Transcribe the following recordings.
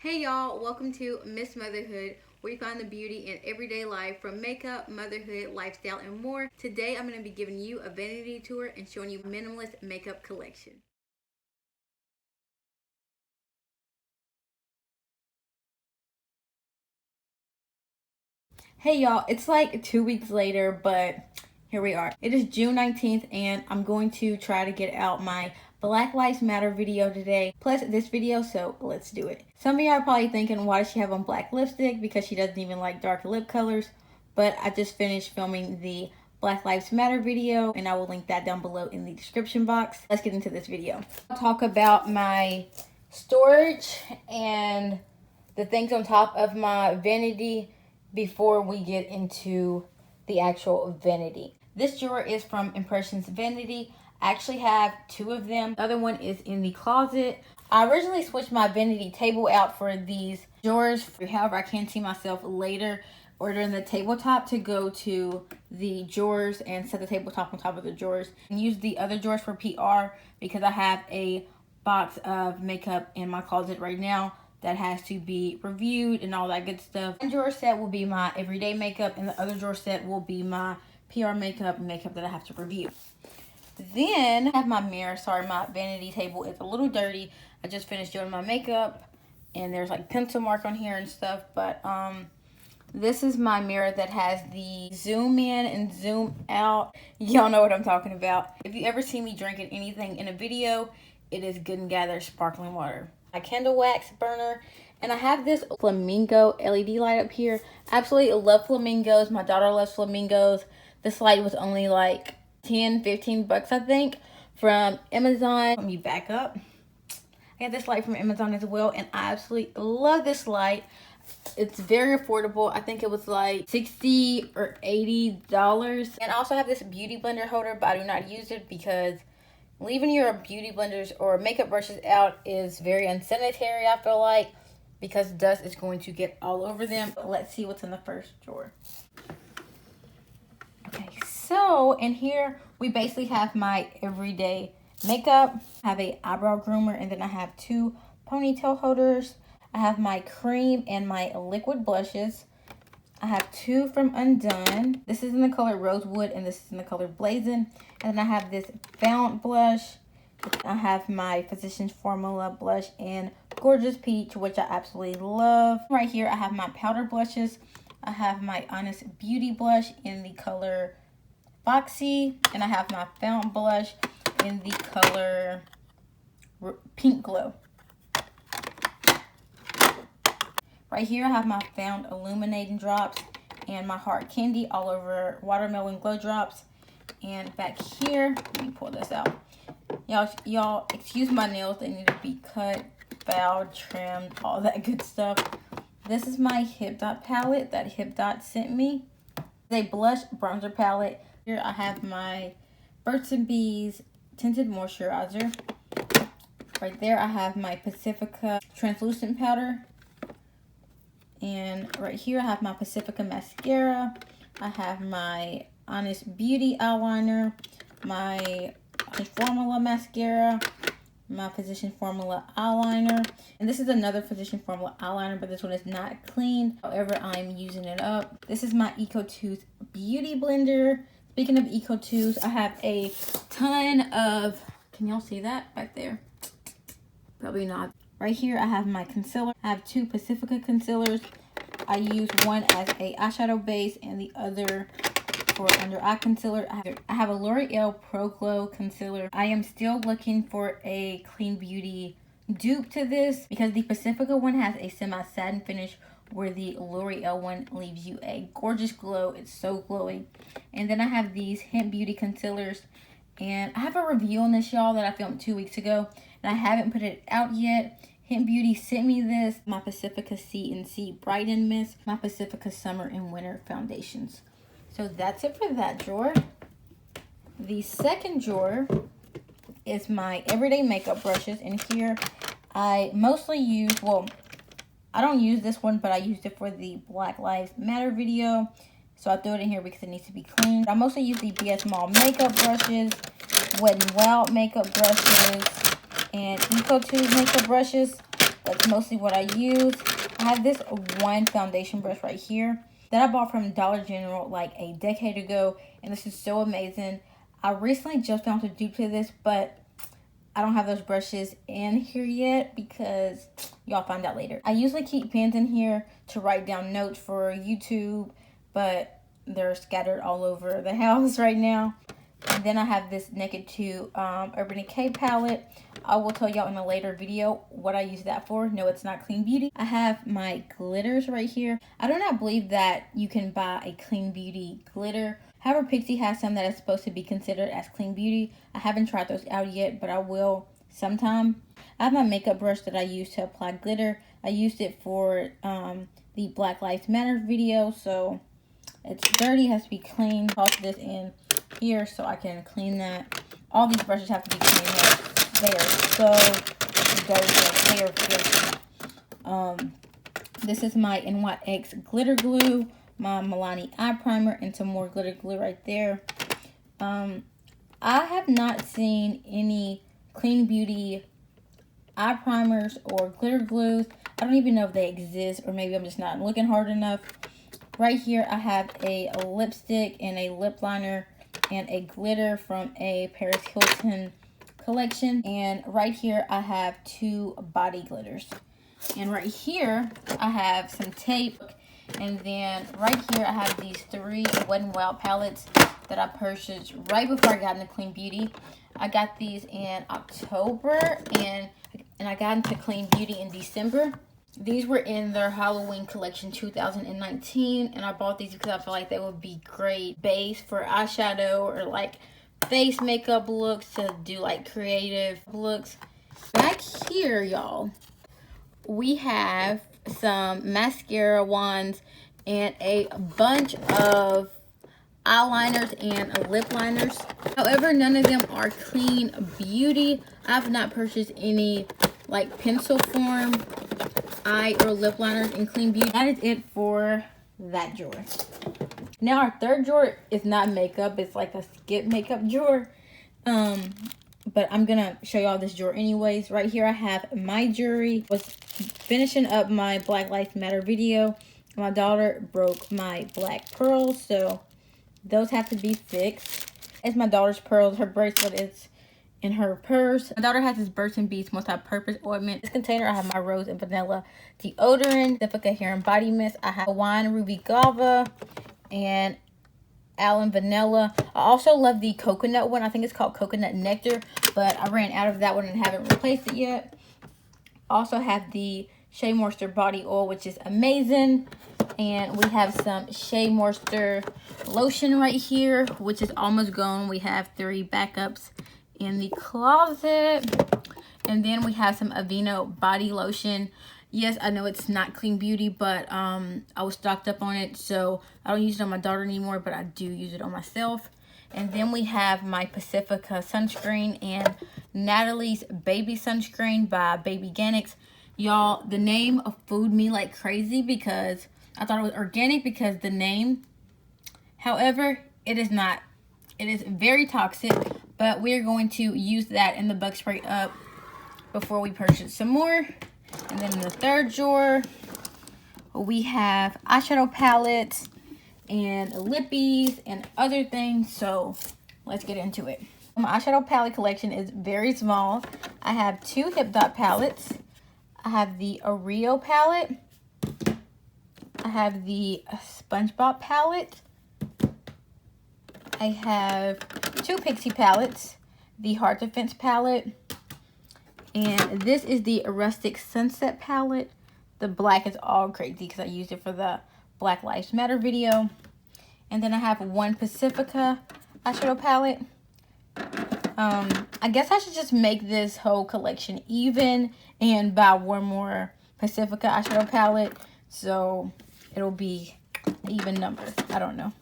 Hey y'all, welcome to Miss Motherhood, where you find the beauty in everyday life from makeup, motherhood, lifestyle, and more. Today I'm going to be giving you a vanity tour and showing you Minimalist makeup collection. Hey y'all, it's like 2 weeks later, but here we are. It is June 19th and I'm going to try to get out my Black Lives Matter video today, plus this video, so let's do it. Some of y'all are probably thinking, why does she have on black lipstick? Because she doesn't even like dark lip colors. But I just finished filming the Black Lives Matter video, and I will link that down below in the description box. Let's get into this video. I'll talk about my storage and the things on top of my vanity before we get into the actual vanity. This drawer is from Impressions Vanity. I actually have two of them. The other one is in the closet. I originally switched my vanity table out for these drawers. However, I can see myself later ordering the tabletop to go to the drawers and set the tabletop on top of the drawers. And use the other drawers for PR because I have a box of makeup in my closet right now that has to be reviewed and all that good stuff. One drawer set will be my everyday makeup and the other drawer set will be my PR makeup and makeup that I have to review. Then I have my mirror. Sorry, my vanity table is a little dirty. I just finished doing my makeup and there's like pencil mark on here and stuff. But this is my mirror that has the zoom in and zoom out. Y'all know what I'm talking about. If you ever see me drinking anything in a video, it is Good and Gather sparkling water. My candle wax burner, and I have this Flamingo LED light up here. Absolutely love flamingos. My daughter loves flamingos. This light was only like 10-15 bucks, I think, from Amazon. Let me back up. I got this light from Amazon as well, and I absolutely love this light. It's very affordable. I think it was like $60 or $80. And I also have this beauty blender holder, but I do not use it because leaving your beauty blenders or makeup brushes out is very unsanitary, I feel like, because dust is going to get all over them. But let's see what's in the first drawer. Okay, so in here we basically have my everyday makeup. I have a eyebrow groomer, and then I have two ponytail holders. I have my cream and my liquid blushes. I have two from Undone. This is in the color Rosewood and this is in the color Blazing. And then I have this Fount blush. I have my Physicians Formula blush in Gorgeous Peach, which I absolutely love. Right here I have my powder blushes. I have my Honest Beauty blush in the color Foxy. And I have my Fount blush in the color Pink Glow. Right here I have my Fount Illuminating Drops and my Heart Candy All Over Watermelon Glow Drops. And back here, let me pull this out. Y'all, excuse my nails. They need to be cut, filed, trimmed, all that good stuff. This is my Hip Dot palette that Hip Dot sent me. It's a blush bronzer palette. Here I have my Birds and Bees Tinted Moisturizer. Right there I have my Pacifica Translucent Powder. And right here I have my Pacifica Mascara. I have my Honest Beauty Eyeliner, my Formula Mascara, my Physician Formula Eyeliner. And this is another Physician Formula Eyeliner, but this one is not clean. However, I'm using it up. This is my EcoTooth Beauty Blender. Speaking of EcoTooth, I have a ton of, can y'all see that back there? Probably not. Right here, I have my concealer. I have two Pacifica concealers. I use one as a eyeshadow base and the other for under eye concealer. I have a L'Oreal Pro Glow concealer. I am still looking for a Clean Beauty dupe to this because the Pacifica one has a semi-satin finish where the L'Oreal one leaves you a gorgeous glow. It's so glowy. And then I have these Hint Beauty concealers. And I have a review on this, y'all, that I filmed 2 weeks ago. And I haven't put it out yet. Hint Beauty sent me this. My Pacifica C&C Brighten Mist. My Pacifica Summer and Winter Foundations. So that's it for that drawer. The second drawer is my everyday makeup brushes. And here I mostly use, well, I don't use this one, but I used it for the Black Lives Matter video. So I threw it in here because it needs to be cleaned. I mostly use the BS Mall makeup brushes, Wet n Wild makeup brushes, and EcoTooth makeup brushes. That's mostly what I use. I have this one foundation brush right here that I bought from Dollar General like a decade ago, and this is so amazing. I recently just found a dupe to this, but I don't have those brushes in here yet because y'all find out later. I usually keep pens in here to write down notes for YouTube, but they're scattered all over the house right now. And then I have this Naked 2 Urban Decay palette. I will tell y'all in a later video what I use that for. No, it's not Clean Beauty. I have my glitters right here. I do not believe that you can buy a Clean Beauty glitter. However, Pixie has some that is supposed to be considered as Clean Beauty. I haven't tried those out yet, but I will sometime. I have my makeup brush that I use to apply glitter. I used it for the Black Lives Matter video, so it's dirty, it has to be clean. Toss this in here so I can clean that. All these brushes have to be cleaned up. They are so dirty. They are filthy. This is my NYX glitter glue, my Milani eye primer, and some more glitter glue right there. I have not seen any Clean Beauty eye primers or glitter glues. I don't even know if they exist, or maybe I'm just not looking hard enough. Right here I have a lipstick and a lip liner and a glitter from a Paris Hilton collection. And right here I have 2 body glitters. And right here I have some tape. And then right here I have these 3 Wet n Wild palettes that I purchased right before I got into Clean Beauty. I got these in October and I got into Clean Beauty in December. These were in their Halloween collection 2019, and I bought these because I feel like they would be great base for eyeshadow or like face makeup looks, to do like creative looks. Back here, y'all, we have some mascara wands and a bunch of eyeliners and lip liners. However, none of them are Clean Beauty. I've not purchased any like pencil form eye or lip liners in Clean Beauty. That is it for that drawer. Now our third drawer is not makeup, it's like a skip makeup drawer. But I'm gonna show y'all this drawer anyways. Right here I have my jewelry. Was finishing up my Black Lives Matter video. My daughter broke my black pearls, so those have to be fixed. It's my daughter's pearls. Her bracelet is in her purse. My daughter has this Birds and Bees multi-purpose ointment. This container, I have my rose and vanilla deodorant, Pacifica hair and body mist. I have Hawaiian ruby guava and almond vanilla. I also love the coconut one. I think it's called coconut nectar, but I ran out of that one and haven't replaced it yet. Also have the Shea Moisture body oil, which is amazing. And we have some Shea Moisture lotion right here, which is almost gone. We have 3 backups in the closet. And then we have some Aveeno body lotion. Yes, I know it's not Clean Beauty, but I was stocked up on it, so I don't use it on my daughter anymore, but I do use it on myself. And then we have my Pacifica sunscreen and Natalie's baby sunscreen by Baby Organics. Y'all, the name fooled me like crazy because I thought it was organic because the name. However, it is not. It is very toxic, but we're going to use that in the bug spray up before we purchase some more. And then in the third drawer, we have eyeshadow palettes and lippies and other things. So let's get into it. My eyeshadow palette collection is very small. I have 2 Hip Dot palettes. I have the Oreo palette. I have the SpongeBob palette. I have 2 Pixie palettes, the Heart Defense palette, and this is the Rustic Sunset palette. The black is all crazy because I used it for the Black Lives Matter video. And then I have 1 Pacifica eyeshadow palette. I guess I should just make this whole collection even and buy 1 more Pacifica eyeshadow palette, so it'll be an even number. I don't know.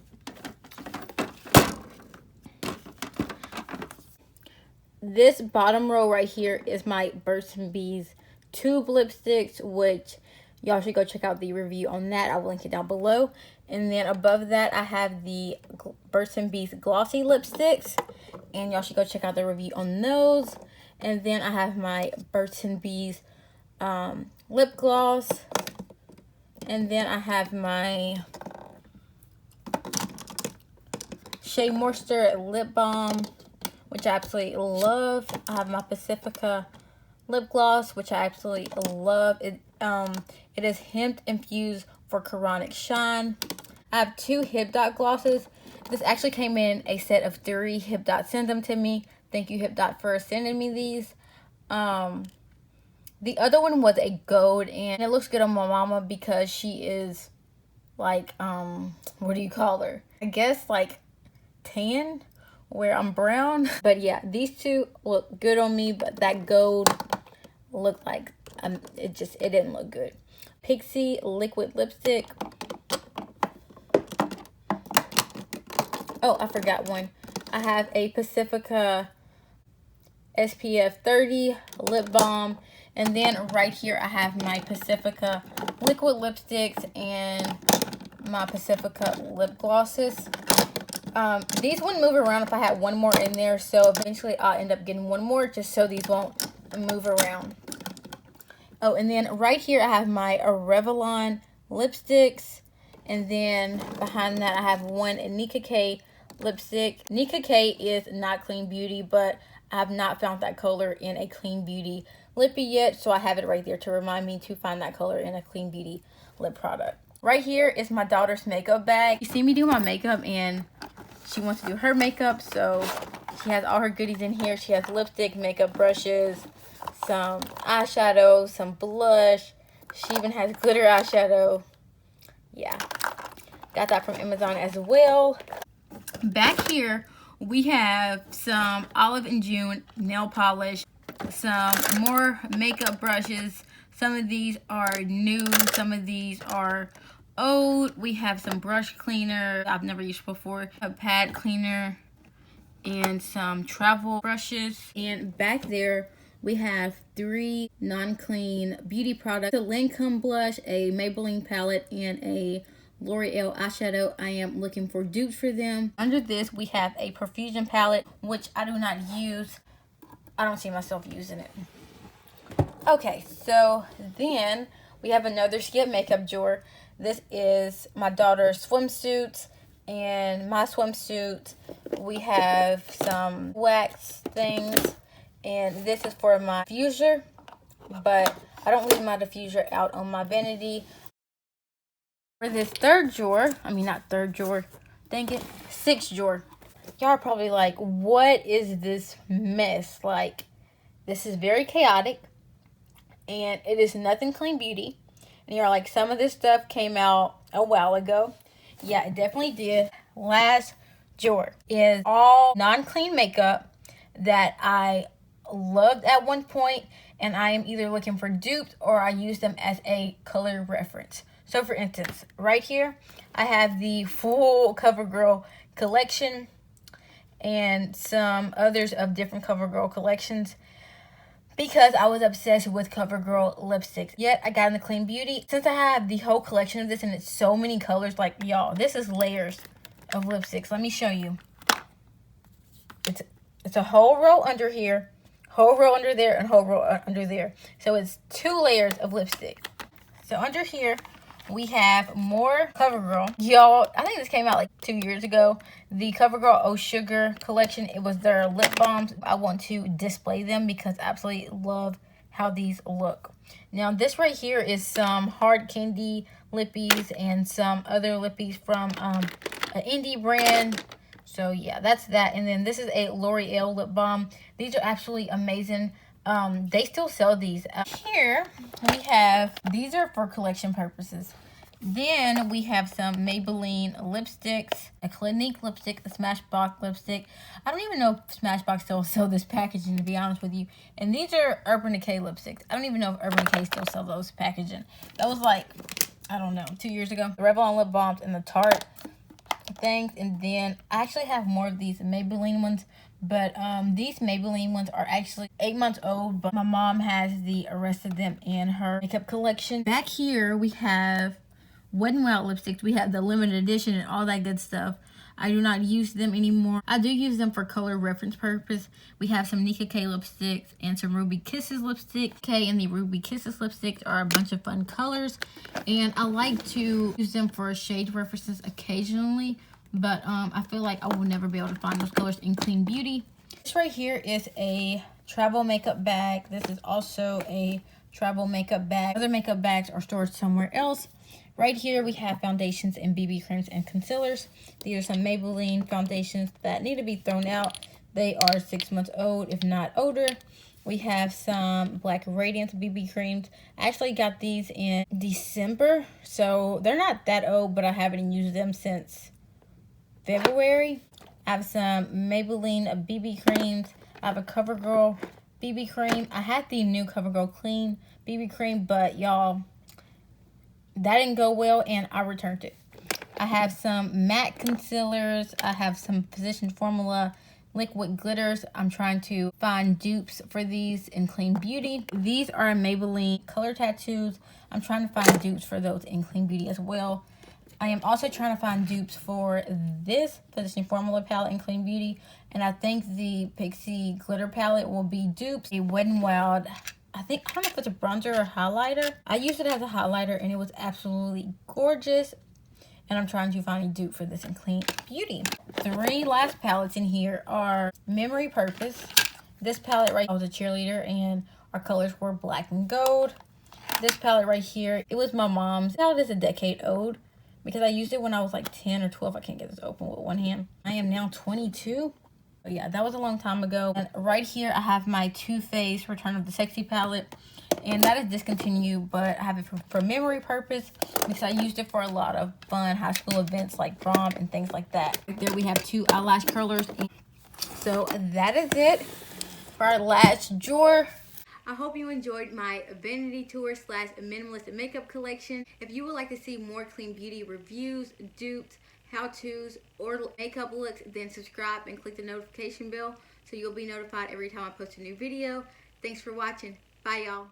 This bottom row right here is my Birds and Bees tube lipsticks, which y'all should go check out the review on that. I'll link it down below. And then above that, I have the Birds and Bees glossy lipsticks, and y'all should go check out the review on those. And then I have my Birds and Bees lip gloss. And then I have my Shea Moisture Lip Balm, which I absolutely love. I have my Pacifica lip gloss, which I absolutely love. It is hemp infused for chronic shine. I have 2 Hip Dot glosses. This actually came in a set of 3. Hip Dot sent them to me. Thank you, Hip Dot, for sending me these. The other one was a gold, and it looks good on my mama because she is like, what do you call her? I guess like tan, where I'm brown. But yeah, these 2 look good on me, but that gold looked like, it didn't look good. Pixie liquid lipstick. Oh, I forgot one. I have a Pacifica SPF 30 lip balm. And then right here I have my Pacifica liquid lipsticks and my Pacifica lip glosses. These wouldn't move around if I had one more in there, so eventually I'll end up getting one more just so these won't move around. Oh, and then right here I have my Revlon lipsticks, and then behind that I have one Nika K lipstick. Nika K is not Clean Beauty, but I have not found that color in a Clean Beauty lippy yet, so I have it right there to remind me to find that color in a Clean Beauty lip product. Right here is my daughter's makeup bag. You see me do my makeup, and she wants to do her makeup, so she has all her goodies in here. She has lipstick, makeup brushes, some eyeshadow, some blush. She even has glitter eyeshadow. Yeah, got that from Amazon as well. Back here we have some Olive and June nail polish, some more makeup brushes. Some of these are new, some of these are old. We have some brush cleaner I've never used before, a pad cleaner, and some travel brushes. And back there we have 3 non-clean beauty products: a Lancome blush, a Maybelline palette, and a L'Oreal eyeshadow. I am looking for dupes for them. Under this we have a Profusion palette, which I do not use. I don't see myself using it. Okay, so then we have another Skip makeup drawer. This is my daughter's swimsuits and my swimsuit. We have some wax things, and this is for my diffuser, but I don't leave my diffuser out on my vanity. For this third drawer, not third drawer, dang it, 6th drawer. Y'all are probably like, what is this mess? Like, this is very chaotic, and it is nothing Clean Beauty. And you're like, some of this stuff came out a while ago. Yeah, it definitely did. Last drawer is all non-clean makeup that I loved at one point, and I am either looking for dupes or I use them as a color reference. So for instance, right here, I have the full CoverGirl collection and some others of different CoverGirl collections, because I was obsessed with CoverGirl lipsticks. Yet I got in the Clean Beauty. Since I have the whole collection of this and it's so many colors, like, y'all, this is layers of lipsticks. Let me show you. It's a whole row under here, whole row under there, and whole row under there. So it's 2 layers of lipstick. So under here we have more CoverGirl. Y'all, I think this came out like 2 years ago. The CoverGirl Oh Sugar collection. It was their lip balms. I want to display them because I absolutely love how these look. Now this right here is some hard candy lippies and some other lippies from an indie brand. So yeah, that's that. And then this is a L'Oreal lip balm. These are absolutely amazing. They still sell these. Here we have, these are for collection purposes. Then we have some Maybelline lipsticks, a Clinique lipstick, a Smashbox lipstick. I don't even know if Smashbox still sell this packaging, to be honest with you. And these are Urban Decay lipsticks. I don't even know if Urban Decay still sell those packaging. That was like, I don't know, 2 years ago. The Revlon lip balms and the Tarte things. And then I actually have more of these Maybelline ones. But these Maybelline ones are actually 8 months old, but my mom has the rest of them in her makeup collection. Back here we have Wet n Wild lipsticks. We have the limited edition and all that good stuff. I do not use them anymore. I do use them for color reference purpose. We have some Nika K lipsticks and some Ruby Kisses lipstick. K and the Ruby Kisses lipsticks are a bunch of fun colors, and I like to use them for shade references occasionally, but I feel like I will never be able to find those colors in Clean Beauty. This right here is a travel makeup bag. This is also a travel makeup bag. Other makeup bags are stored somewhere else. Right here we have foundations and BB creams and concealers. These are some Maybelline foundations that need to be thrown out. They are 6 months old, if not older. We have some Black Radiance BB creams. I actually got these in December, so they're not that old, but I haven't used them since February. I have some Maybelline BB creams. I have a CoverGirl BB cream. I had the new CoverGirl Clean BB cream, but y'all, that didn't go well and I returned it. I have some matte concealers. I have some Physician Formula liquid glitters. I'm trying to find dupes for these in Clean Beauty. These are Maybelline color tattoos. I'm trying to find dupes for those in Clean Beauty as well. I am also trying to find dupes for this Physician Formula palette in Clean Beauty. And I think the Pixie glitter palette will be dupes. A Wet n Wild, I don't know if it's a bronzer or highlighter. I used it as a highlighter and it was absolutely gorgeous. And I'm trying to find a dupe for this in Clean Beauty. 3 last palettes in here are Memory Purpose. This palette right here, I was a cheerleader and our colors were black and gold. This palette right here, it was my mom's. This palette is a decade old because I used it when I was like 10 or 12. I can't get this open with one hand. I am now 22. But yeah, that was a long time ago. And right here, I have my Too Faced Return of the Sexy palette. And that is discontinued, but I have it for memory purpose because I used it for a lot of fun high school events like prom and things like that. Right there we have 2 eyelash curlers. So that is it for our last drawer. I hope you enjoyed my vanity tour / minimalist makeup collection. If you would like to see more Clean Beauty reviews, dupes, how-tos, or makeup looks, then subscribe and click the notification bell so you'll be notified every time I post a new video. Thanks for watching. Bye, y'all.